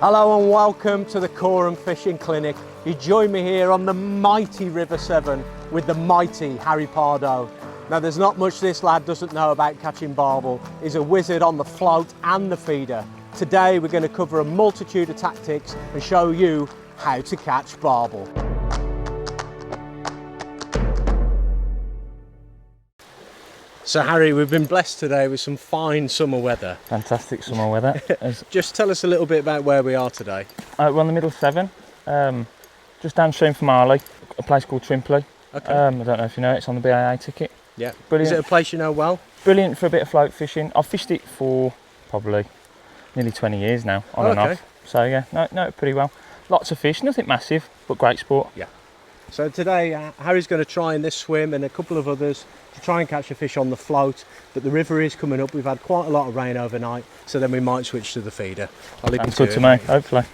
Hello and welcome to the Coram Fishing Clinic. You join me here on the mighty River Severn with the mighty Harry Pardoe. Now there's not much this lad doesn't know about catching barbel. He's a wizard on the float and the feeder. Today we're going to cover a multitude of tactics and show you how to catch barbel. So Harry, we've been blessed today with some fine summer weather. Fantastic summer weather. Just tell us a little bit about where we are today. We're on the Middle Severn, just downstream from Arley, a place called Trimpley. Okay. I don't know if you know it, it's on the BAA ticket. Yeah. Brilliant. Is it a place you know well? Brilliant for a bit of float fishing. I've fished it for probably nearly 20 years now, on and off. So yeah, know it pretty well. Lots of fish, nothing massive, but great sport. Yeah. So today Harry's going to try in this swim and a couple of others to try and catch a fish on the float, but the river is coming up. We've had quite a lot of rain overnight, so then we might switch to the feeder. I'll leave Sounds good to me, hopefully.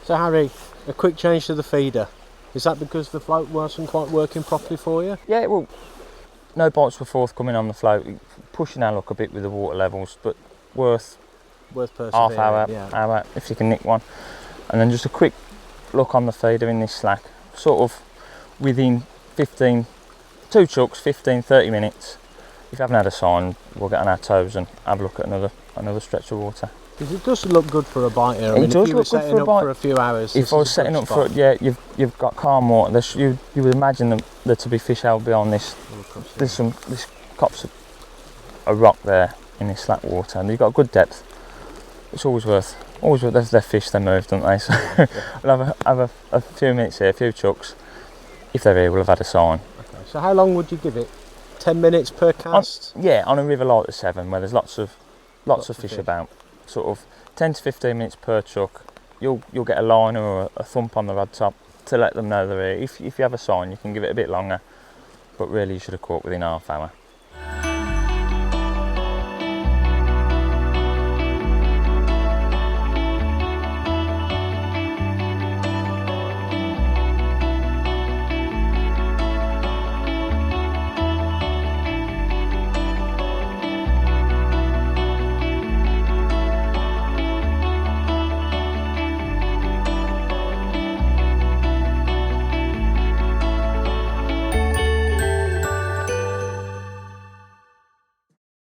So Harry, a quick change to the feeder. Is that because the float wasn't quite working properly for you? Yeah, well, no bites were forthcoming on the float. Pushing our luck a bit with the water levels, but worth persevering, hour if you can nick one. And then just a quick look on the feeder in this slack, sort of within 2 chucks, 15-30 minutes. If you haven't had a sign, we'll get on our toes and have a look at another stretch of water. Because it does look good for a bite here. I mean, if you were setting up for a few hours, if I was setting up for it, yeah, you've got calm water. You would imagine there to be fish out beyond this. This cops a rock there in this slack water, and you've got good depth. It's always worth. They're fish, they move, don't they? So yeah. We'll have a few minutes here, a few chucks. If they're here, we'll have had a sign. Okay. So how long would you give it? 10 minutes per cast? On a river like the Severn, where there's lots of fish about. Sort of 10 to 15 minutes per chuck. You'll get a line or a thump on the rod top to let them know they're here. If you have a sign, you can give it a bit longer, but really you should have caught within half hour.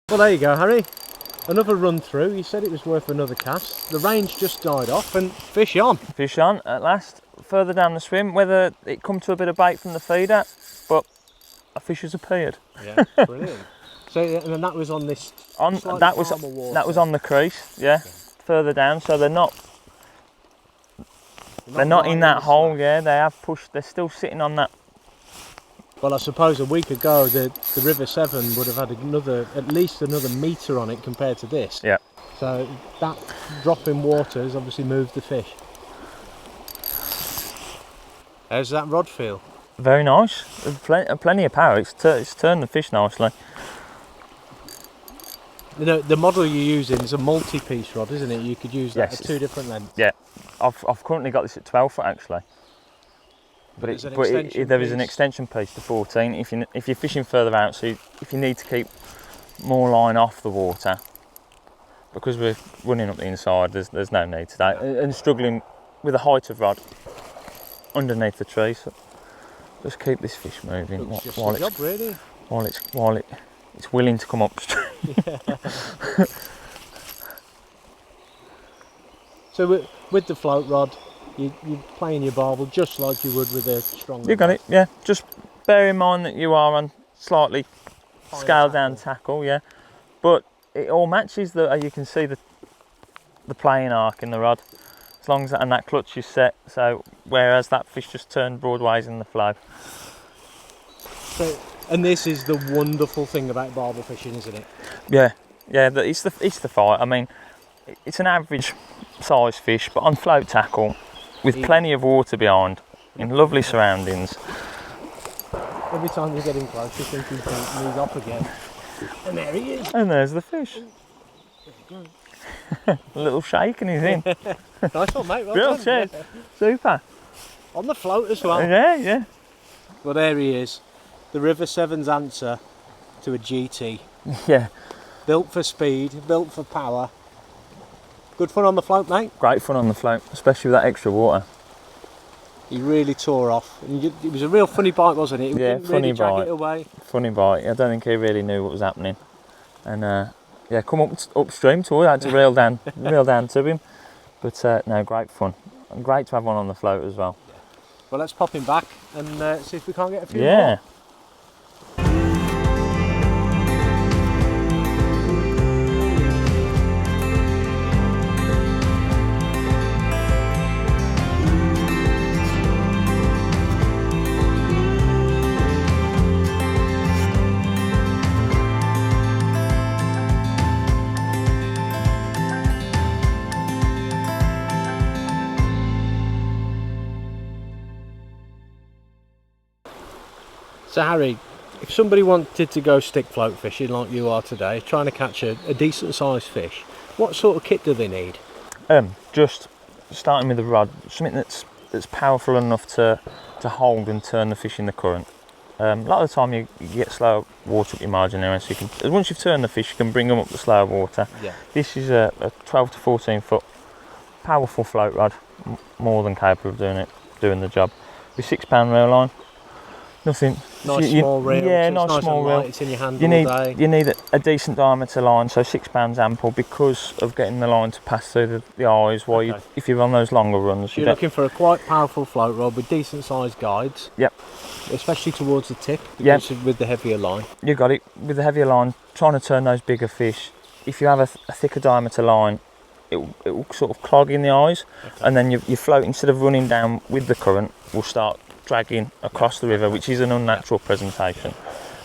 Well, there you go, Harry. Another run through. You said it was worth another cast. The rain's just died off and fish on. Fish on at last. Further down the swim, whether it come to a bit of bait from the feeder, but a fish has appeared. Yeah, brilliant. So, and that was on this. That was on the crease. Yeah, further down. So they're not in that hole. Yeah, they have pushed. They're still sitting on that. Well, I suppose a week ago the River Severn would have had at least another metre on it compared to this. Yeah. So that drop in water has obviously moved the fish. How's that rod feel? Very nice. Plenty of power. It's turned the fish nicely. You know, the model you're using is a multi-piece rod, isn't it? You could use that at 2 different lengths. Yeah. I've currently got this at 12 foot actually. But there is an extension piece to 14 if you're fishing further out, so if you need to keep more line off the water, because we're running up the inside, there's no need to that. And struggling with the height of rod underneath the tree, so just keep this fish moving while it's willing to come upstream. Yeah. So with the float rod, you're playing your barbel just like you would with a stronger. You got it, yeah. Just bear in mind that you are on slightly scaled down tackle, yeah. But it all matches. You can see the playing arc in the rod, as long as that clutch is set. So whereas that fish just turned broadways in the flow. So, and this is the wonderful thing about barbel fishing, isn't it? Yeah, it's the fight. I mean, it's an average size fish, but on float tackle with plenty of water behind in lovely surroundings. Every time you get in close, you think he's going to move off again. And there he is. And there's the fish. A little shake and he's in. Nice one, mate. Well Real done. cheers. Yeah. Super. On the float as well. Yeah, yeah. Well, there he is. The River Severn's answer to a GT. Yeah. Built for speed, built for power. Good fun on the float, mate. Great fun on the float, especially with that extra water. He really tore off. And it was a real funny bite, wasn't it? He Yeah, didn't funny really drag bite. it away. Funny bite. I don't think he really knew what was happening. And yeah, come upstream to it. I had to reel down to him. But no, great fun. And great to have one on the float as well. Well, let's pop him back and see if we can't get a few Yeah. more. So Harry, if somebody wanted to go stick float fishing like you are today, trying to catch a decent sized fish, what sort of kit do they need? Just starting with the rod, something that's powerful enough to hold and turn the fish in the current. A lot of the time you get slow water up your margin there, so you can, once you've turned the fish, you can bring them up the slow water. Yeah. This is a 12 to 14 foot powerful float rod, more than capable of doing the job. With £6 reel line, nothing. Nice small reel. Yeah, so nice small reel. It's in your hand all day. You need a decent diameter line, so £6 ample, because of getting the line to pass through the eyes. While Okay. if you're on those longer runs, You're looking for a quite powerful float rod with decent sized guides. Yep. Especially towards the tip, Yep. because with the heavier line. You got it. With the heavier line, trying to turn those bigger fish. If you have a thicker diameter line, it will sort of clog in the eyes, and then your float, instead of running down with the current, will start dragging across the river, which is an unnatural presentation.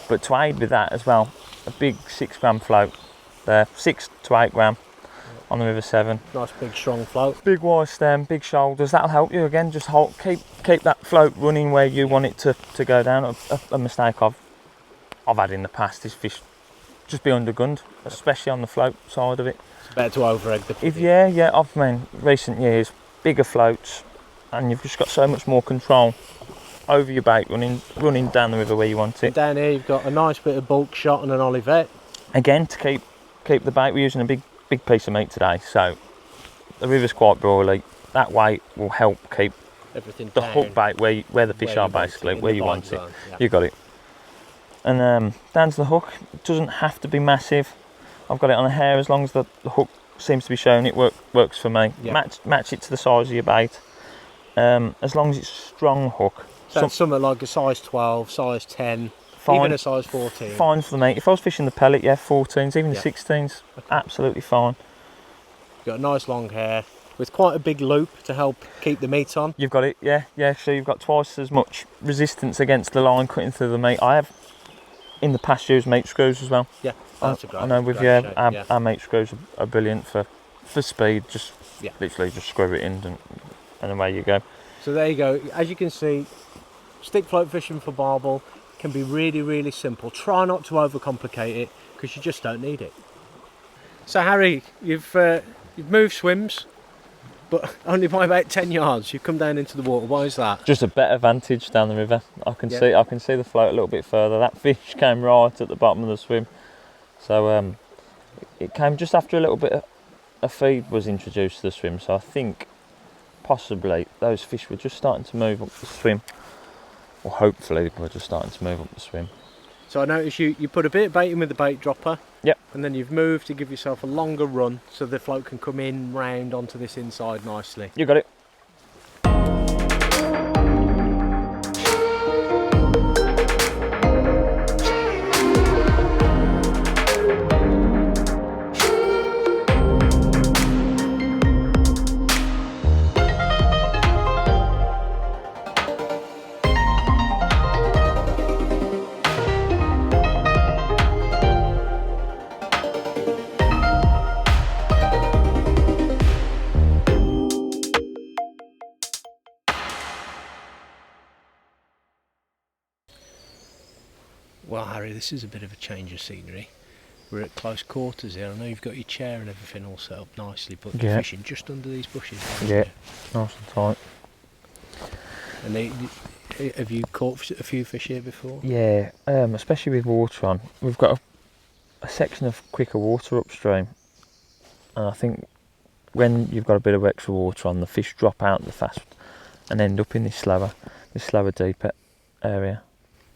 But to aid with that as well, a big 6 gram float there, 6 to 8 gram on the River Severn. Nice big strong float. Big wire stem, big shoulders, that'll help you again, just keep that float running where you want it to go down. A mistake I've had in the past is fish just be undergunned, especially on the float side of it. It's better to over egg the If I've recent years, bigger floats, and you've just got so much more control over your bait running down the river where you want it. And down here you've got a nice bit of bulk shot and an olivet. Again, to keep the bait, we're using a big piece of meat today, so the river's quite broily. That weight will help keep Everything the down. hook bait where the fish are, basically, where you want it. You got it. And down to the hook, it doesn't have to be massive. I've got it on a hair, as long as the hook seems to be showing, it works for me. Yeah. Match it to the size of your bait. As long as it's a strong hook. So that's something like a size 12, size 10, Fine. even a size 14. Fine for me. If I was fishing the pellet, 14s, even the Yeah. 16s, absolutely fine. You've got a nice long hair with quite a big loop to help keep the meat on. You've got it, yeah. So you've got twice as much resistance against the line cutting through the meat. I have in the past used meat screws as well. Yeah, that's a great. I know with great shape, our meat screws are brilliant for speed. Just Yeah. literally just screw it in and away you go. So there you go. As you can see, stick float fishing for barbel can be really, really simple. Try not to overcomplicate it, because you just don't need it. So Harry, you've moved swims, but only by about 10 yards. You've come down into the water. Why is that? Just a better vantage down the river. I can Yeah. see the float a little bit further. That fish came right at the bottom of the swim, so it came just after a little bit of feed was introduced to the swim. So I think possibly those fish were just starting to move up the swim, or hopefully they were just starting to move up the swim. So I noticed you put a bit of bait in with the bait dropper. Yep. And then you've moved to give yourself a longer run, so the float can come in round onto this inside nicely. You got it. Harry, this is a bit of a change of scenery. We're at close quarters here. I know you've got your chair and everything all set up nicely, but you're fishing just under these bushes. Yeah, nice and tight. And have you caught a few fish here before? Yeah, especially with water on. We've got a section of quicker water upstream, and I think when you've got a bit of extra water on, the fish drop out the fast and end up in this slower, deeper area.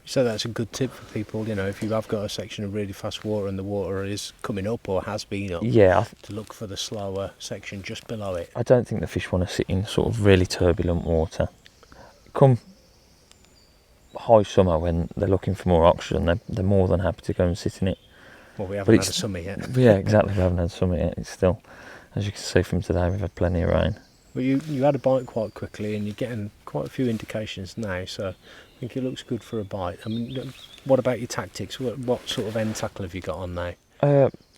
So that's a good tip for people, you know, if you have got a section of really fast water and the water is coming up or has been up, to look for the slower section just below it. I don't think the fish want to sit in sort of really turbulent water. Come high summer when they're looking for more oxygen, they're more than happy to go and sit in it. Well, we haven't had a summer yet. Yeah, exactly, we haven't had summer yet. It's still, as you can see from today, we've had plenty of rain. Well, you had a bite quite quickly and you're getting quite a few indications now, so I think it looks good for a bite. I mean, what about your tactics? What sort of end tackle have you got on now?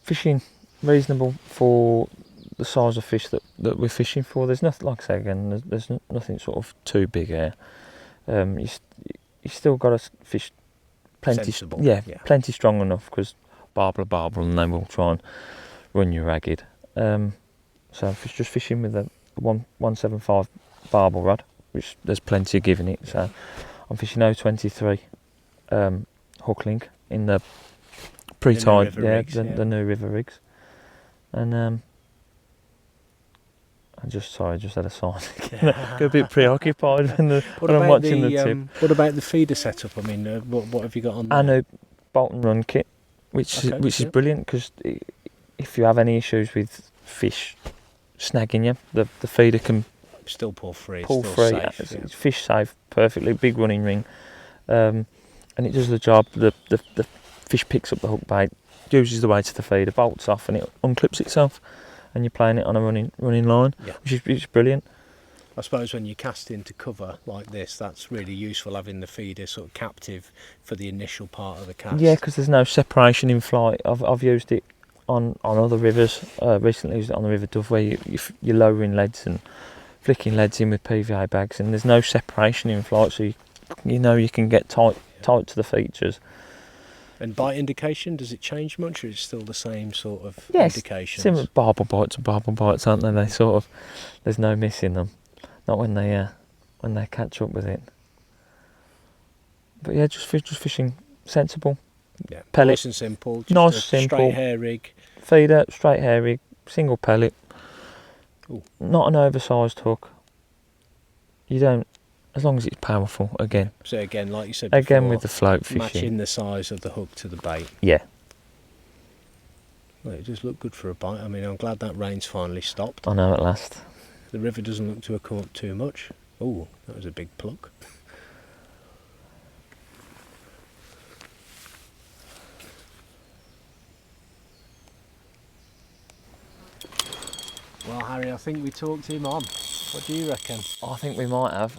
Fishing reasonable for the size of fish that we're fishing for. There's nothing, like I say again, there's nothing sort of too big here. You still got to fish plenty, sensible. Plenty strong enough, because Barbel, and they will try and run you ragged. So I'm just fishing with a 175 Barbel rod, which there's plenty of giving it. So I'm fishing 023 hook link in the pre-tied, the new River rigs, and I just had a sign. Got a bit preoccupied when I'm watching the tip. What about the feeder setup? I mean, what have you got on there? I know bolt and run kit, which is brilliant, because if you have any issues with fish snagging you, the feeder can still pull free. Safe, it's fish safe, perfectly big running ring, and it does the job. The fish picks up the hook bait, uses the weight of the feeder, bolts off, and it unclips itself, and you're playing it on a running line, which is brilliant. I suppose when you cast into cover like this, that's really useful, having the feeder sort of captive for the initial part of the cast. Yeah, because there's no separation in flight. I've used it on other rivers. Recently used it on the River Dove, where you're lowering leads and flicking leads in with PVA bags, and there's no separation in flight, so you know you can get tight to the features. And bite indication, does it change much, or is it still the same sort of indications? Similar barbel bites, aren't they? They sort of, there's no missing them. Not when they catch up with it. But yeah, just fishing sensible. Yeah, pellet. Nice and simple. Simple. Straight hair rig. Feeder, straight hair rig, single pellet. Ooh. Not an oversized hook. You don't, as long as it's powerful, again. So again, like you said before, again with the float fishing. Matching the size of the hook to the bait. Yeah. Well, it does look good for a bite. I mean, I'm glad that rain's finally stopped. I know, at last. The river doesn't look to have come up too much. Oh, that was a big pluck. Well, Harry, I think we talked him on. What do you reckon? I think we might have.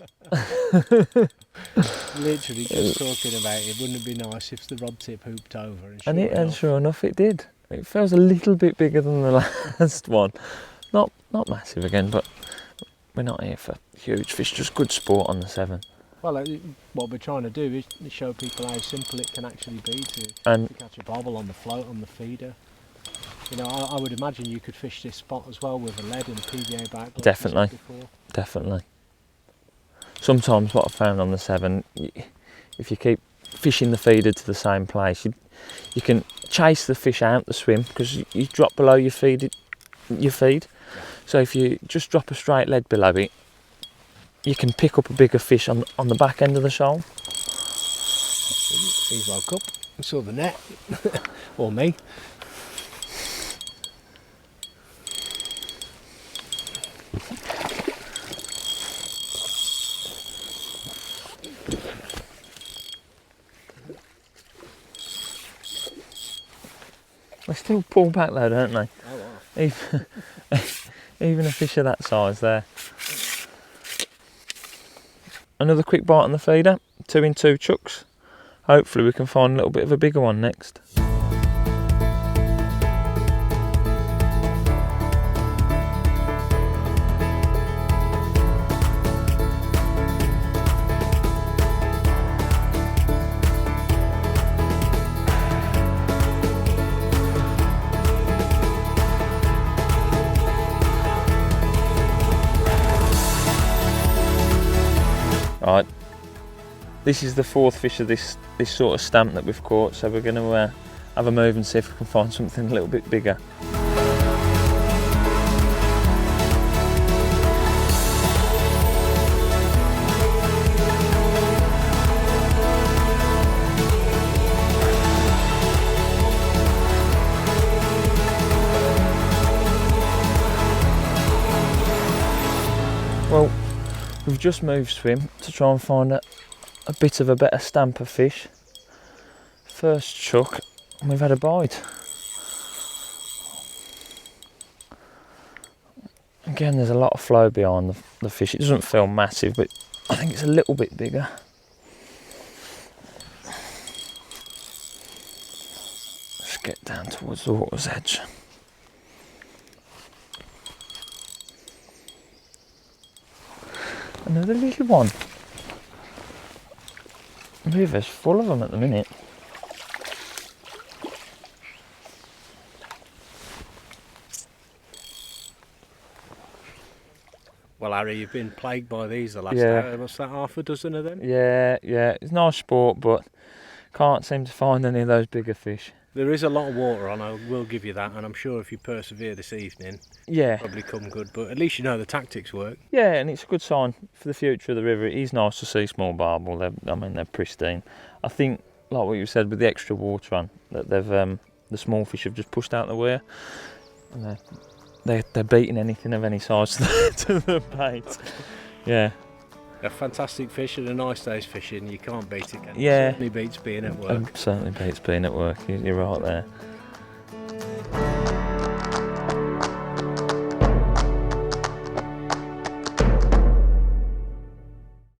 Literally just talking about it. Wouldn't it be nice if the rod tip hooped over? And sure enough, it did. It feels a little bit bigger than the last one. Not massive again, but we're not here for huge fish. Just good sport on the Severn. Well, what we're trying to do is show people how simple it can actually be to catch a barbel on the float, on the feeder. You know, I would imagine you could fish this spot as well with a lead and a PVA bag. Like Definitely. Sometimes what I've found on the Severn, if you keep fishing the feeder to the same place, you can chase the fish out the swim, because you drop below your feed. Yeah. So if you just drop a straight lead below it, you can pick up a bigger fish on the back end of the shoal. He woke up and saw the net, or me. They still pull back though, don't they? Oh, wow. Even a fish of that size there. Another quick bite on the feeder, 2 in 2 chucks. Hopefully we can find a little bit of a bigger one next. Right, this is the 4th fish of this sort of stamp that we've caught, so we're going to have a move and see if we can find something a little bit bigger. Well, we've just moved swim to try and find a bit of a better stamp of fish. First chuck, and we've had a bite. Again, there's a lot of flow behind the fish. It doesn't feel massive, but I think it's a little bit bigger. Let's get down towards the water's edge. Another little one. The river's full of them at the minute. Well, Harry, you've been plagued by these the last hour. What's that, half a dozen of them? Yeah. It's nice sport, but can't seem to find any of those bigger fish. There is a lot of water on, I will give you that, and I'm sure if you persevere this evening, Yeah. probably come good, but at least you know the tactics work. Yeah, and it's a good sign for the future of the river. It is nice to see small barbel. They're pristine. I think, like what you said, with the extra water on, that they've the small fish have just pushed out the weir, and they're beating anything of any size to the bait. Yeah. A fantastic fish and a nice day's fishing. You can't beat it, can you? Yeah. It certainly beats being at work. It certainly beats being at work. You're right there.